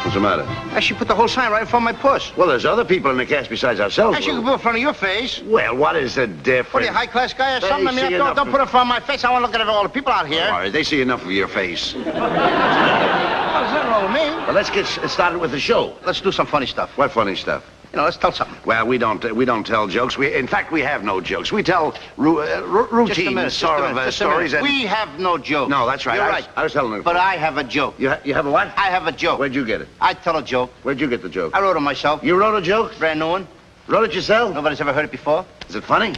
What's the matter? She put the whole sign right in front of my puss. Well, there's other people in the cast besides ourselves. She can put it in front of your face. Well, what is the difference? What are you, high-class guy or something? I mean, don't put it in front of my face. I want to look at all the people out here. All right, they see enough of your face. What does that wrong with me? Well, let's get started with the show. Let's do some funny stuff. What funny stuff? You know, let's tell something. Well, we don't tell jokes. In fact, we have no jokes. We tell routine sort of stories. And... We have no joke. No, that's right. You're right. I was telling her. But I have a joke. You have a what? I have a joke. Where'd you get it? I tell a joke. Where'd you get the joke? I wrote it myself. You wrote a joke? Brand new one. Wrote it yourself? Nobody's ever heard it before. Is it funny?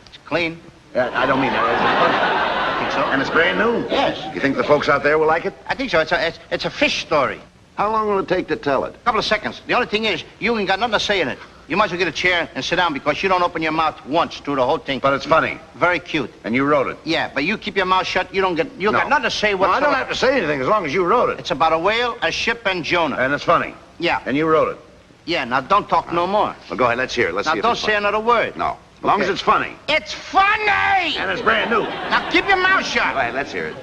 It's clean. I don't mean that. Is it funny? I think so. And it's brand new? Yes. You think the folks out there will like it? I think so. It's a fish story. How long will it take to tell it? A couple of seconds. The only thing is, you ain't got nothing to say in it. You might as well get a chair and sit down because you don't open your mouth once through the whole thing. But it's funny. Very cute. And you wrote it? Yeah, but you keep your mouth shut. You got nothing to say whatsoever. No, I don't have to say anything as long as you wrote it. It's about a whale, a ship, and Jonah. And it's funny? Yeah. And you wrote it? Yeah, now don't talk no more. Well, go ahead. Let's hear it. Let's see now don't say another word. No. As long as it's funny. It's funny! And it's brand new. Now keep your mouth shut. Go ahead. Let's hear it.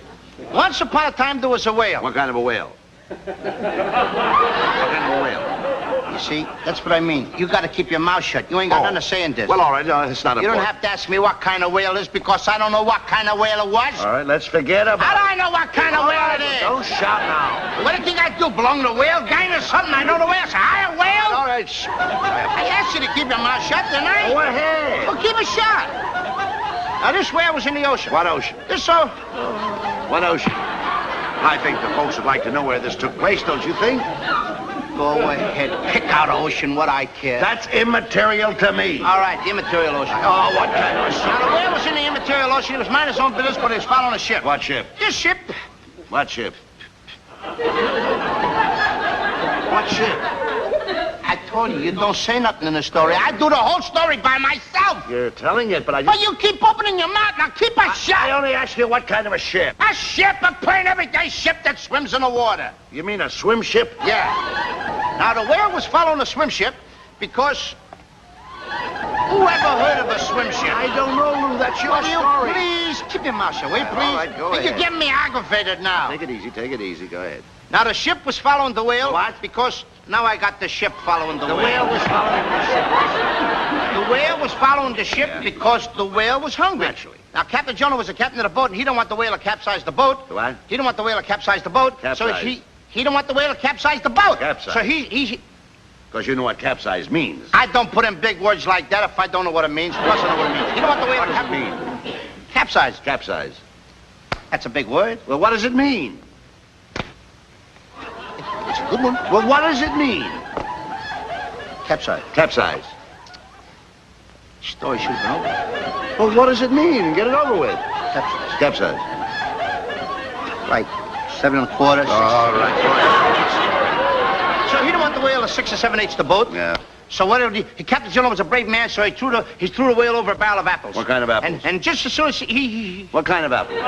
Once upon a time, there was a whale. What kind of a whale? What kind of a whale? You see, that's what I mean. You got to keep your mouth shut. You ain't got nothing to say in this. Well, all right. No, it's not important. You don't have to ask me what kind of whale it is because I don't know what kind of whale it was. All right, let's forget about it. How do I know what kind of whale it is? Don't shout now. What do you think I do? Belong to the whale gang or something? I know the whale. So I a whale? All right. I asked you to keep your mouth shut, didn't I? Go ahead. Well, keep it shut. Now, this whale was in the ocean. What ocean? What ocean? I think the folks would like to know where this took place, don't you think? Go ahead. Pick out ocean, what I care. That's immaterial to me. All right, the immaterial ocean. Oh, what kind of a ship? Now, the whale was in the immaterial ocean. He was minding his own business, but he was following a ship. What ship? This ship. What ship? What ship? I told you don't say nothing in the story. I do the whole story by myself. You're telling it, but I just... But you keep opening your mouth. Now keep it shut. I only asked you what kind of a ship. A ship, a plain everyday ship that swims in the water. You mean a swim ship? Yeah. Now, the whale was following a swim ship because... Who ever heard of a swim ship? I don't know, Lou. That's your story. Please, keep your mouth shut, will you, please? All right, go ahead. You're getting me aggravated now. Take it easy, take it easy. Go ahead. Now, the ship was following the whale. What? Because now I got the ship following the whale. The whale was following the ship. The whale was following the ship because the whale was hungry. Naturally. Now, Captain Jonah was the captain of the boat, and he don't want the whale to capsize the boat. What? He don't want the whale to capsize the boat. Capsize. So he don't want the whale to capsize the boat. Capsize. So he... Because you know what capsize means. I don't put in big words like that if I don't know what it means. Plus, I know what it means. You don't want the whale What to does it mean? capsize. Capsize. That's a big word. Well, what does it mean? It's a good one. Well, what does it mean? Capsize. Capsize. Story should have been over. Well, what does it mean? Get it over with. Capsize. Capsize. Like 7 1/4. 6. All right. So he didn't want the whale to 6 or 7/8 the boat. Yeah. So what did he? Captain Jonah was a brave man, so he threw the whale over a barrel of apples. What kind of apples? And just as soon as he What kind of apples?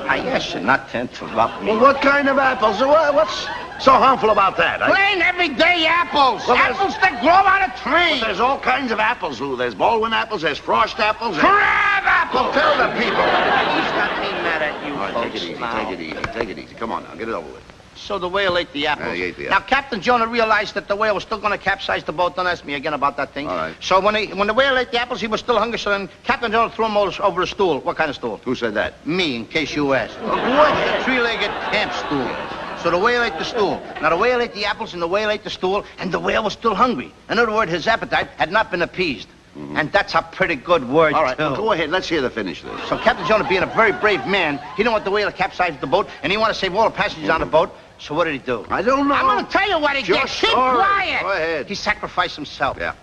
I asked you not to interrupt me. Well, what kind of apples? What's so harmful about that? Plain everyday apples. Well, apples that grow on a tree. Well, there's all kinds of apples, Lou. There's Baldwin apples, there's Frost apples. Crab apples. Well, tell the people. He's got me mad at you, All right, folks. take it easy, now. take it easy, take it easy. Come on now, get it over with. So the whale ate the apples. He ate the Now, apples. Captain Jonah realized that the whale was still going to capsize the boat. Don't ask me again about that thing. All right. So when the whale ate the apples, he was still hungry, so then Captain Jonah threw him over a stool. What kind of stool? Who said that? Me, in case you asked. A three-legged camp stool. So the whale ate the stool. Now, the whale ate the apples, and the whale ate the stool, and the whale was still hungry. In other words, his appetite had not been appeased. Mm-hmm. And that's a pretty good word, All right, too. well, go ahead. Let's hear the finish of this. So Captain Jonah, being a very brave man, he didn't want the whale to capsize the boat, and he wanted to save all the passengers on the boat. So what did he do? I don't know. I'm going to tell you what he did. Keep quiet. Go ahead. He sacrificed himself. Yeah.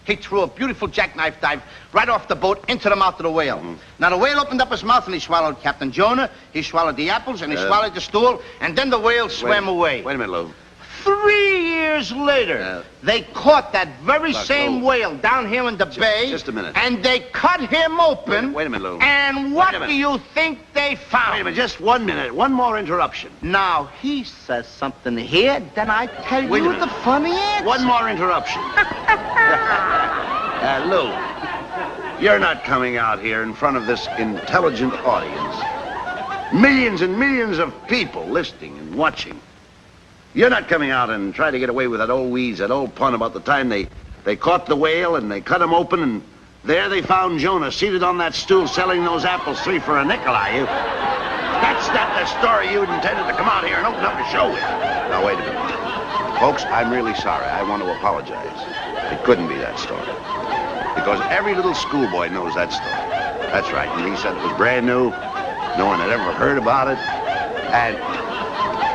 He threw a beautiful jackknife dive right off the boat into the mouth of the whale. Mm-hmm. Now, the whale opened up his mouth, and he swallowed Captain Jonah. He swallowed the apples, and he swallowed the stool, and then the whale swam away. Wait a minute, Lou. 3 years later, they caught that very same whale down here in the bay. Just a minute. And they cut him open. Wait a minute, Lou. And what do you think they found? Wait a minute, just 1 minute. One more interruption. Now, he says something here, then I tell you the funny answer. One more interruption. Lou, you're not coming out here in front of this intelligent audience. Millions and millions of people listening and watching. You're not coming out and trying to get away with that old wheeze, that old pun about the time they caught the whale and they cut him open and there they found Jonah seated on that stool selling those apples 3 for a nickel, are you? That's not the story you intended to come out here and open up a show with. Now, wait a minute. Folks, I'm really sorry. I want to apologize. It couldn't be that story. Because every little schoolboy knows that story. That's right. And he said it was brand new. No one had ever heard about it.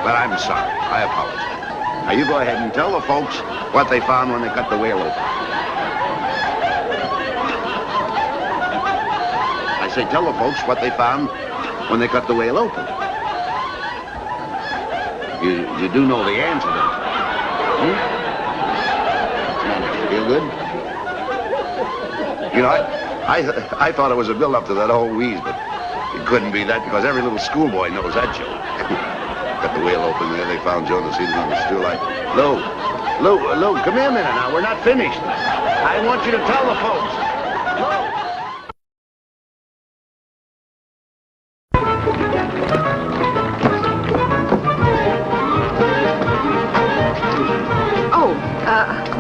But I'm sorry. I apologize. Now, you go ahead and tell the folks what they found when they cut the whale open. I say tell the folks what they found when they cut the whale open. You do know the answer, don't you? Feel good? You know, I thought it was a build-up to that old wheeze, but it couldn't be that because every little schoolboy knows that joke. Cut the whale open there, they found Jonah seated on the stool. Lou, come here a minute now. We're not finished. I want you to tell the folks.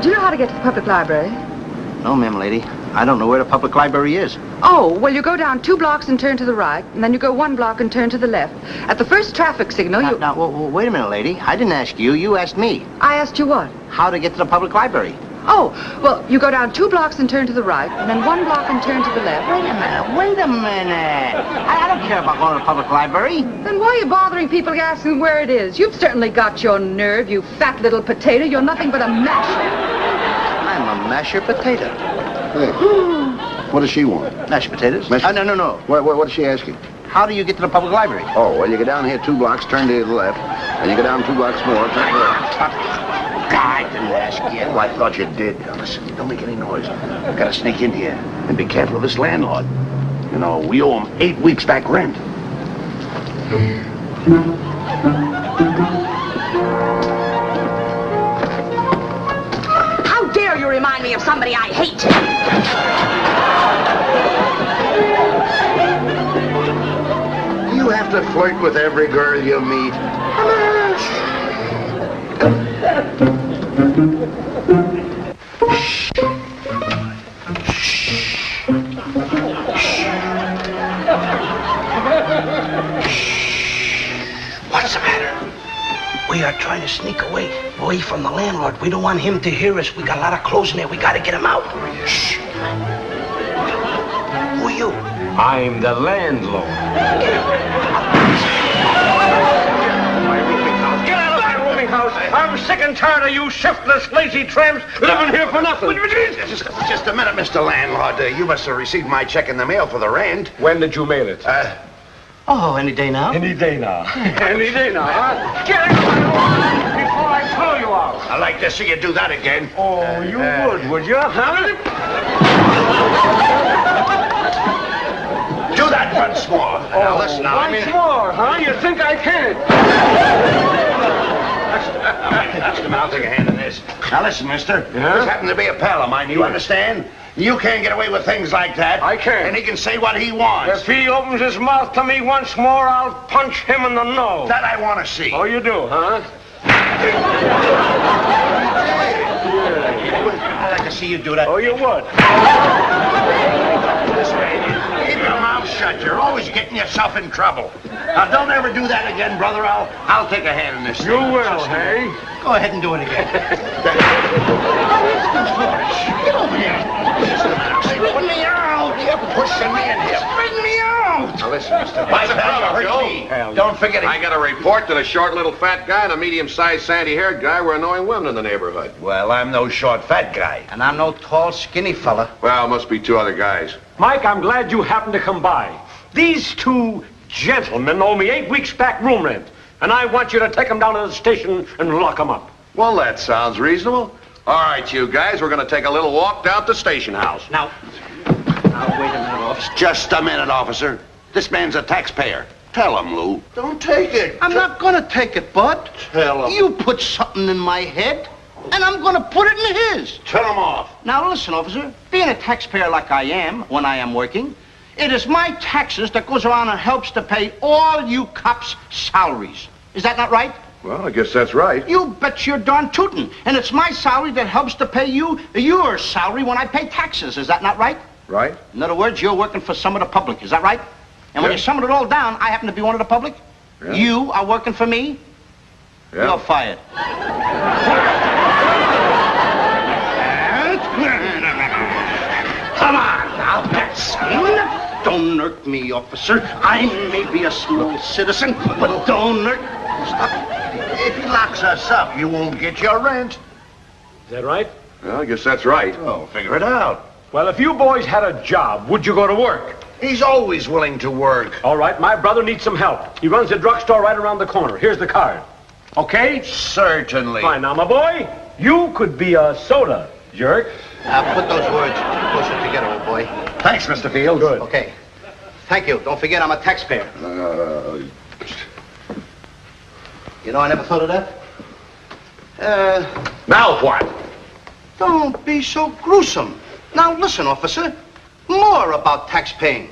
Do you know how to get to the public library? No, ma'am, lady. I don't know where the public library is. Oh, well, you go down 2 blocks and turn to the right, and then you go 1 block and turn to the left. At the first traffic signal, Now, wait a minute, lady. I didn't ask you. You asked me. I asked you what? How to get to the public library. Oh, well, you go down 2 blocks and turn to the right, and then 1 block and turn to the left. Wait a minute. I don't care about going to the public library. Then why are you bothering people asking where it is? You've certainly got your nerve, you fat little potato. You're nothing but a masher. I'm a masher potato. Hey, what does she want? Mashed potatoes? No. What is she asking? How do you get to the public library? Oh, well, you go down here 2 blocks, turn to the left, and you go down 2 blocks more, turn to the left. I didn't ask you. Oh, I thought you did. Now, listen, don't make any noise. I've got to sneak in here and be careful of this landlord. You know, we owe him 8 weeks back rent. How dare you remind me of somebody I hate? You have to flirt with every girl you meet. What's the matter? We are trying to sneak away from the landlord. We don't want him to hear us. We got a lot of clothes in there. We got to get him out. Shh. Who are you? I'm the landlord. Get out of my rooming house. I'm sick and tired of you shiftless, lazy tramps living here for nothing. Just a minute, Mr. Landlord. You must have received my check in the mail for the rent. When did you mail it? Any day now. Any day now. Any day now, huh? Get out of my room before I throw you out. I'd like to see you do that again. Oh, you would you? Huh? Do that once more. Now, listen, now, Once more, huh? You think I can? I'll take a hand in this. Now, listen, mister. Yeah? This happened to be a pal of mine. You understand? You can't get away with things like that. I can't. And he can say what he wants. If he opens his mouth to me once more, I'll punch him in the nose. That I want to see. Oh, you do, huh? I'd like to see you do that. Oh, you would. This way. Keep your mouth shut. You're always getting yourself in trouble. Now, don't ever do that again, brother. I'll take a hand in this. You will, hey? Go ahead and do it again. Get over here. Just a minute. Bring me out. You're pushing me in here. Bring me out. Now, listen, mister. My pal, you hurt me. Don't forget it. I got a report that a short little fat guy and a medium-sized sandy-haired guy were annoying women in the neighborhood. Well, I'm no short, fat guy. And I'm no tall, skinny fella. Well, must be 2 other guys. Mike, I'm glad you happened to come by. These 2 gentlemen owe me 8 weeks back room rent, and I want you to take them down to the station and lock them up. Well, that sounds reasonable. All right, you guys, we're going to take a little walk down to the station house. Now, wait a minute, officer. Just a minute, officer. This man's a taxpayer. Tell him, Lou. Don't take it. I'm not going to take it, Bud. Tell him. You put something in my head, and I'm going to put it in his. Tell him off. Now, listen, officer. Being a taxpayer like I am when I am working, it is my taxes that goes around and helps to pay all you cops' salaries. Is that not right? Well, I guess that's right. You bet your darn tootin'. And it's my salary that helps to pay you your salary when I pay taxes. Is that not right? Right? In other words, you're working for some of the public. Is that right? And when Yeah. you sum it all down, I happen to be one of the public. Yeah. You are working for me. Yeah. You're fired. Come on now, that's don't irk me, officer. I may be a small citizen, but don't irk. Stop. If he locks us up, you won't get your rent. Is that right? Well, I guess that's right. Oh, figure it out. Well, if you boys had a job, would you go to work? He's always willing to work. All right, my brother needs some help. He runs a drugstore right around the corner. Here's the card. Okay? Certainly. Fine. Now, my boy, you could be a soda jerk. Put those words closer together, old boy. Thanks, Mr. Fields. Good. Okay. Thank you. Don't forget I'm a taxpayer. You know, I never thought of that. Now what? Don't be so gruesome. Now listen, officer. More about tax paying.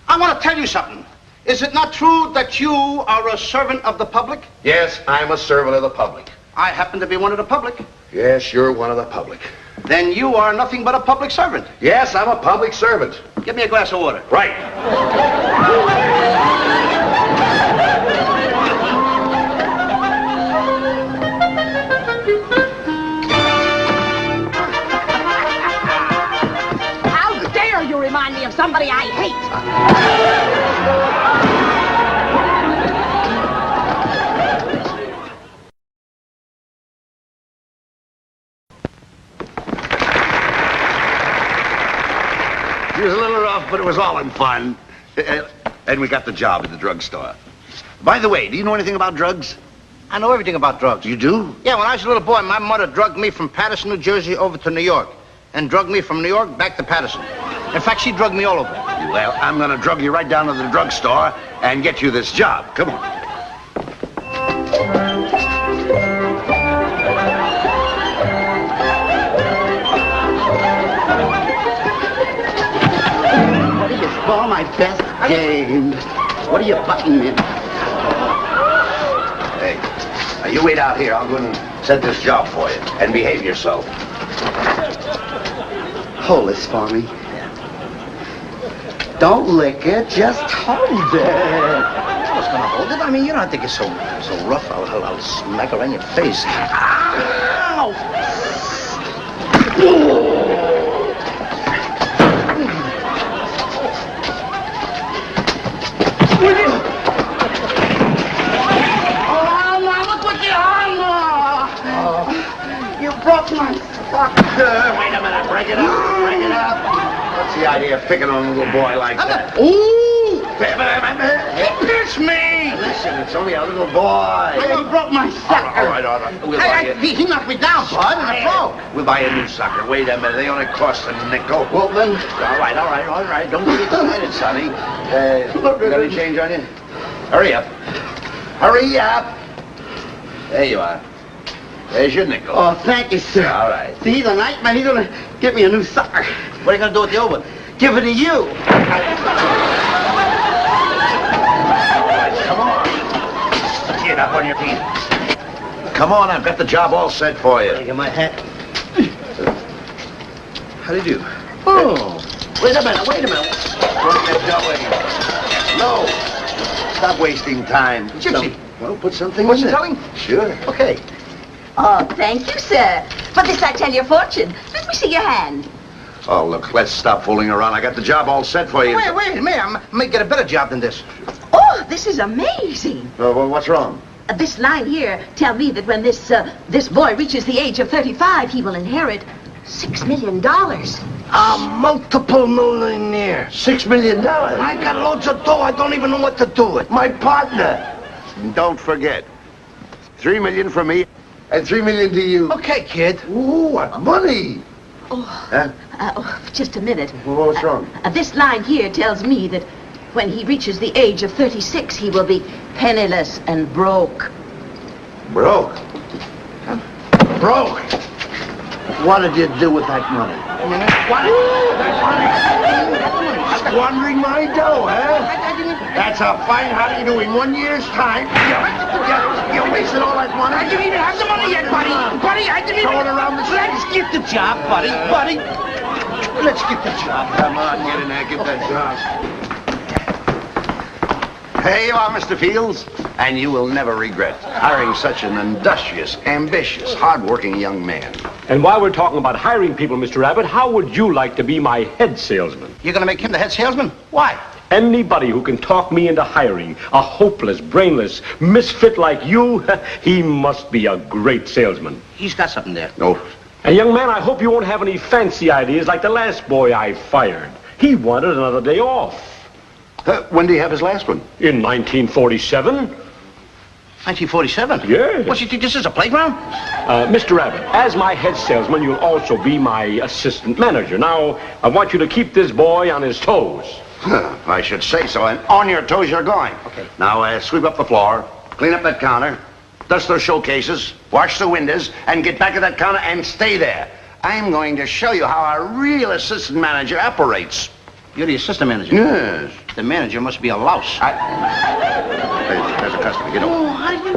I want to tell you something. Is it not true that you are a servant of the public? Yes, I'm a servant of the public. I happen to be one of the public. Yes, you're one of the public. Then you are nothing but a public servant. Yes, I'm a public servant. Give me a glass of water. Right. How dare you remind me of somebody I hate? He was a little rough, but it was all in fun. And we got the job at the drugstore. By the way, do you know anything about drugs? I know everything about drugs. You do? Yeah, when I was a little boy, my mother drugged me from Paterson, New Jersey over to New York. And drugged me from New York back to Paterson. In fact, she drugged me all over. Well, I'm going to drug you right down to the drugstore and get you this job. Come on. Ball my best game. What are you butting in? Hey, now you wait out here. I'll go and set this job for you. And behave yourself. Hold this for me. Don't lick it, just hold it. I was gonna hold it. I mean, you don't have to get so rough. I'll smack her in your face. Ow! You broke my sucker. Wait a minute. Break it up. Break it up. What's the idea of picking on a little boy like that? Ooh! He Pitch me! Listen, it's only a little boy. You broke my sucker. All right. We'll buy you. He knocked me down, bud, in a throw. We'll buy a new sucker. Wait a minute. They only cost a nickel. Well, then, All right. Don't get excited, Sonny. Got any change on you? Hurry up. Hurry up. There you are. There's your nickel. Oh, thank you, sir. All right. See, tonight, man, he's gonna get me a new sucker. what are you gonna do with the old one? Give it to you. Come on. Get up on your feet. Come on, I've got the job all set for you. Get my hat. How do you do? Oh. Wait a minute. Put that dough in. No. Stop wasting time. Gypsy. Well, put something What's in it there. telling? Sure. Okay. Oh, thank you, sir. For this I tell you a fortune. Let me see your hand. Oh, look, let's stop fooling around. I got the job all set for you. Wait, man. I may get a better job than this. Oh, this is amazing. Well, what's wrong? This line here tell me that when this boy reaches the age of 35, he will inherit $6 million. A multiple millionaire. $6 million. I got loads of dough. I don't even know what to do with. My partner. Don't forget. $3 million for me and $3 million to you. Okay, kid. Ooh, what money? Oh, Huh? just a minute. Well, what's wrong? This line here tells me that when he reaches the age of 36, he will be penniless and broke. Broke. Broke. What did you do with that money? What? Squandering my dough, huh? That's a fine how do you do in 1 year's time. You wasted all that money. I didn't even have the money yet, buddy. Buddy, I didn't even... Throw it around the city. Let's get the job, buddy. Buddy. Let's get the job. Come on, get in there, get that job. There you are, Mr. Fields. And you will never regret hiring such an industrious, ambitious, hard-working young man. And while we're talking about hiring people, Mr. Abbott, how would you like to be my head salesman? You're gonna make him the head salesman? Why? Anybody who can talk me into hiring a hopeless, brainless misfit like you, he must be a great salesman. He's got something there. No. And young man, I hope you won't have any fancy ideas like the last boy I fired. He wanted another day off. When did he have his last one? In 1947. 1947? Yes. What, you think this is a playground? Mr. Abbott, as my head salesman, you'll also be my assistant manager. Now, I want you to keep this boy on his toes. I should say so, and on your toes you're going. Okay. Now, sweep up the floor, clean up that counter, dust those showcases, wash the windows, and get back at that counter and stay there. I'm going to show you how a real assistant manager operates. You're the assistant manager? Yes. The manager must be a louse. There's a customer. Get over. Oh, how do you...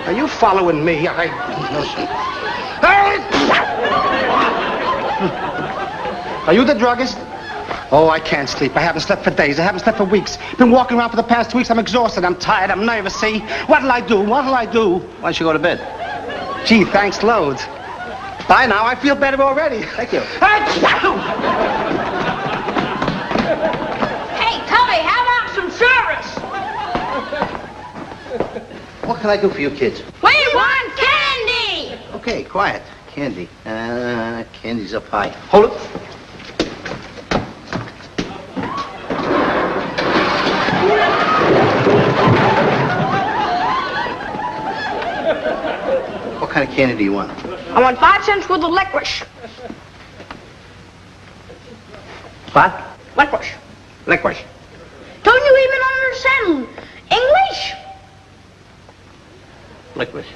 Are you following me? No, sir. Are you the druggist? Oh, I can't sleep. I haven't slept for days. I haven't slept for weeks. Been walking around for the past 2 weeks. I'm exhausted. I'm tired. I'm nervous, see? What'll I do? What'll I do? Why don't you go to bed? Gee, thanks loads. Bye now. I feel better already. Thank you. Hey, Tubby, how about some service? What can I do for you kids? We want candy! Okay, quiet. Candy. Candy's up high. Hold it. What kind of candy do you want? I want 5 cents worth of licorice. What? Licorice. Licorice. Don't you even understand English? Licorice.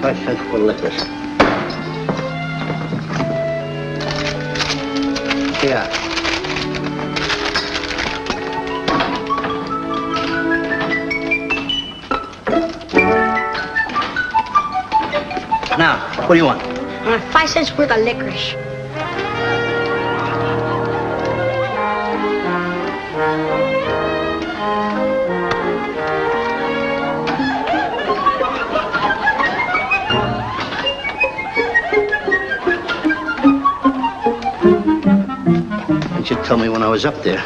$5 for licorice. Yeah. Now, what do you want? I want 5 cents worth of licorice. You should tell me when I was up there.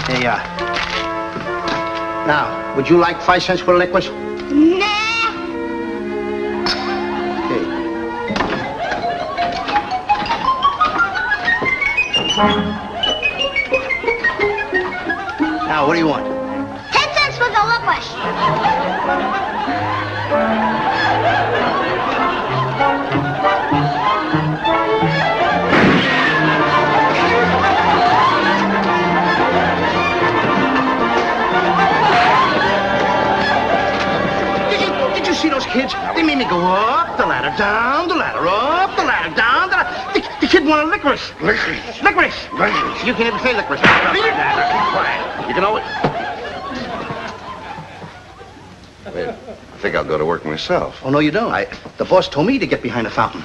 There you are. Now, would you like 5 cents for licorice? Nah. Okay. Now, what do you want? 10 cents for the licorice. Did you see those kids? They made me go up the ladder, down the ladder, up the ladder, down the ladder. The kid wanted licorice. Licorice. Licorice. Licorice. You can't even say licorice. Keep quiet. You can always... Wait, I think I'll go to work myself. Oh, no, you don't. The boss told me to get behind the fountain.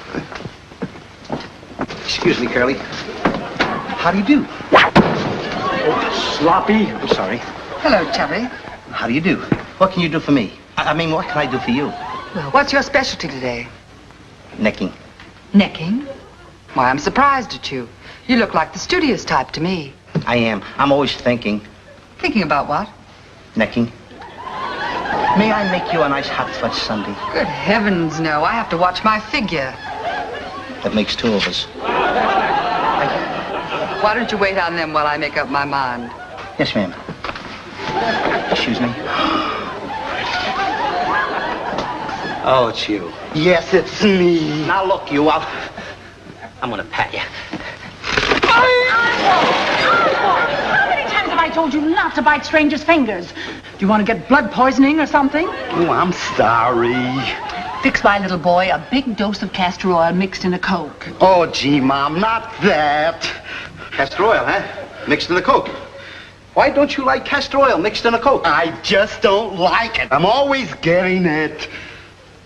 Excuse me, Curly. How do you do? Oh, sloppy. I'm sorry. Hello, Tubby. How do you do? What can you do for me? I mean, what can I do for you? Well, what's your specialty today? Necking. Necking? Why, I'm surprised at you. You look like the studious type to me. I am. I'm always thinking. Thinking about what? Necking. May I make you a nice hot fudge sundae? Good heavens, no. I have to watch my figure. That makes 2 of us. Why don't you wait on them while I make up my mind? Yes, ma'am. Excuse me. Oh, it's you. Yes, it's me. Now look, you, I'm gonna pat you. How many times have I told you not to bite strangers' fingers? Do you want to get blood poisoning or something? Oh, I'm sorry. Fix my little boy a big dose of castor oil mixed in a Coke. Oh, gee, Mom, not that. Castor oil, huh? Mixed in a Coke. Why don't you like castor oil mixed in a Coke? I just don't like it. I'm always getting it.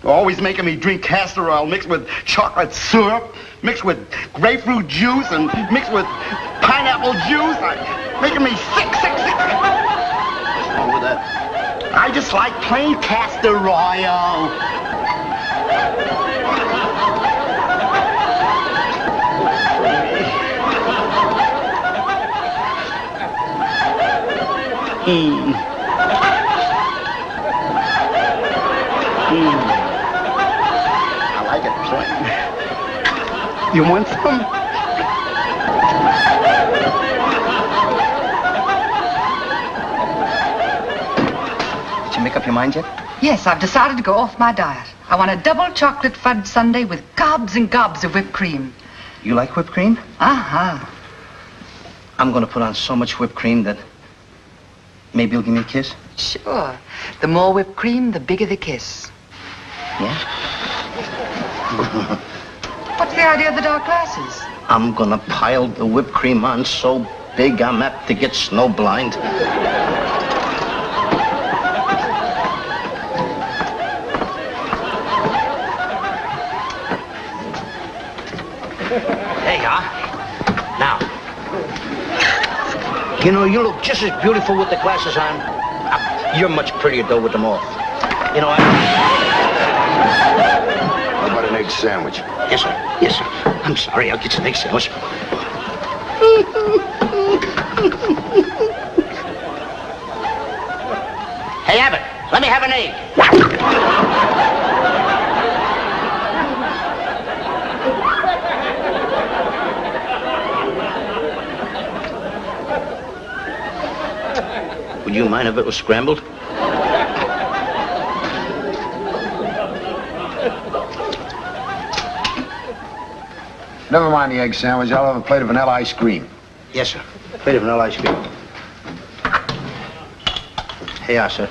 Always making me drink castor oil mixed with chocolate syrup, mixed with grapefruit juice, and mixed with pineapple juice. Making me sick. What's wrong with that? I just like plain castor oil. I like it plain. You want some? Did you make up your mind yet? Yes, I've decided to go off my diet. I want a double chocolate fudge sundae with gobs and gobs of whipped cream. You like whipped cream? Uh-huh. I'm gonna put on so much whipped cream that maybe you'll give me a kiss? Sure. The more whipped cream, the bigger the kiss. Yeah? What's the idea of the dark glasses? I'm gonna pile the whipped cream on so big I'm apt to get snowblind. There you are. Now. You know, you look just as beautiful with the glasses on. You're much prettier, though, with them off. You know, How about an egg sandwich? Yes, sir. Yes, sir. I'm sorry. I'll get you an egg sandwich. Hey, Abbott, let me have an egg. Would you mind if it was scrambled? Never mind the egg sandwich. I'll have a plate of vanilla ice cream. Yes, sir. Plate of vanilla ice cream. Here you are, sir.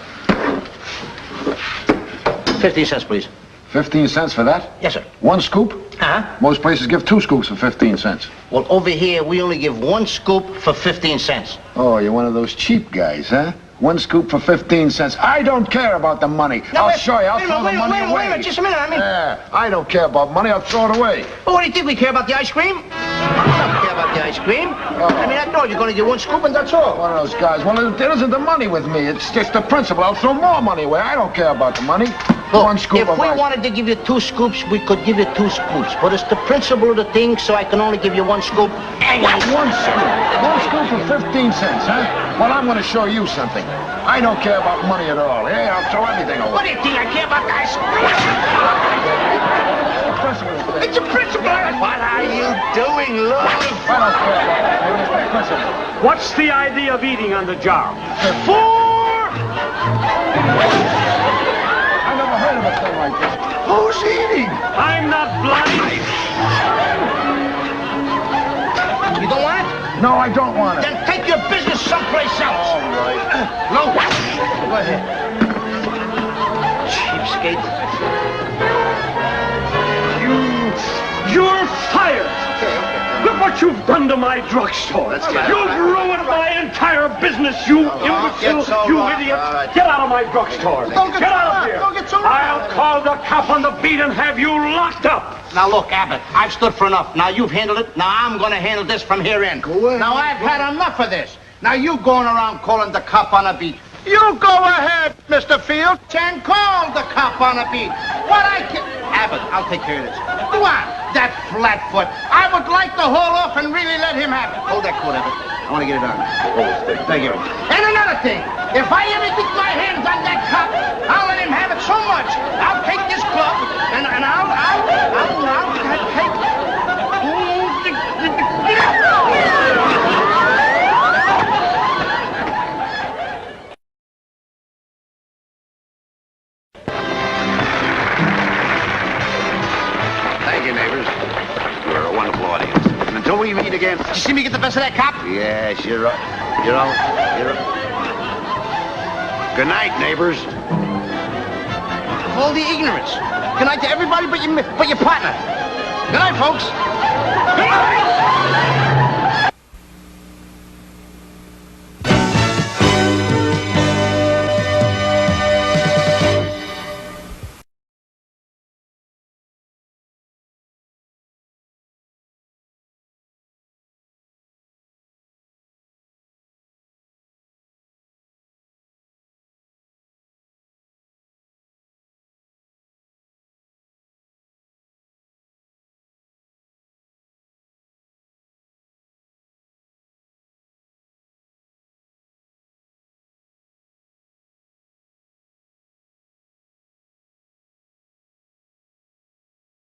15 cents, please. 15 cents for that? Yes, sir. One scoop? Uh-huh. Most places give 2 scoops for 15 cents. Well, over here, we only give 1 scoop for 15 cents. Oh, you're one of those cheap guys, huh? 1 scoop for 15 cents. I don't care about the money. Now, I'll show you. I'll throw the money away. Wait a minute, just a minute. I mean, Yeah, I don't care about money. I'll throw it away. well, what do you think? We care about the ice cream? We don't care about the ice cream. I mean, I thought you're going to get 1 scoop and that's all. One of those guys. Well, it isn't the money with me. It's just the principle. I'll throw more money away. I don't care about the money. Look, 1 scoop if of we ice. wanted to give you 2 scoops, we could give you 2 scoops. But it's the principle of the thing, so I can only give you 1 scoop. And 1 scoop. 1 scoop for 15 cents, huh? Well, I'm going to show you something. I don't care about money at all. Hey, I'll throw everything away. What do you think? I care about the ice cream? It's a principle. What are you doing, Lou? I don't care about that. It's the principle. What's the idea of eating on the job? I never heard of a thing like this. Who's eating? I'm not blind. You don't want it? No, I don't want it. Then take your business someplace else. All right. No. Go ahead. Cheapskate. You're fired. Look what you've done to my drugstore. You've ruined my entire business, you imbecile, you idiot. Get out of my drugstore. Get out of here. I'll call the cop on the beat and have you locked up. Now, look, Abbott, I've stood for enough. Now, you've handled it. Now, I'm going to handle this from here in. Now, I've had enough of this. Now, you going around calling the cop on a beat. You go ahead, Mr. Field, and call the cop on a beat. What I can... Abbott, I'll take care of this. Go on, that flatfoot. I would like to haul off and really let him have it. Hold that coat, Abbott. I want to get it on. Thank you. And another thing, if I ever get my hands on that cop, I'll let him have it so much. I'll take this club and I'll take... chance. Did you see me get the best of that cop? Yes, you're right. Good night, neighbors. Of all the ignorance. Good night to everybody but your partner. Good night, folks. Good night!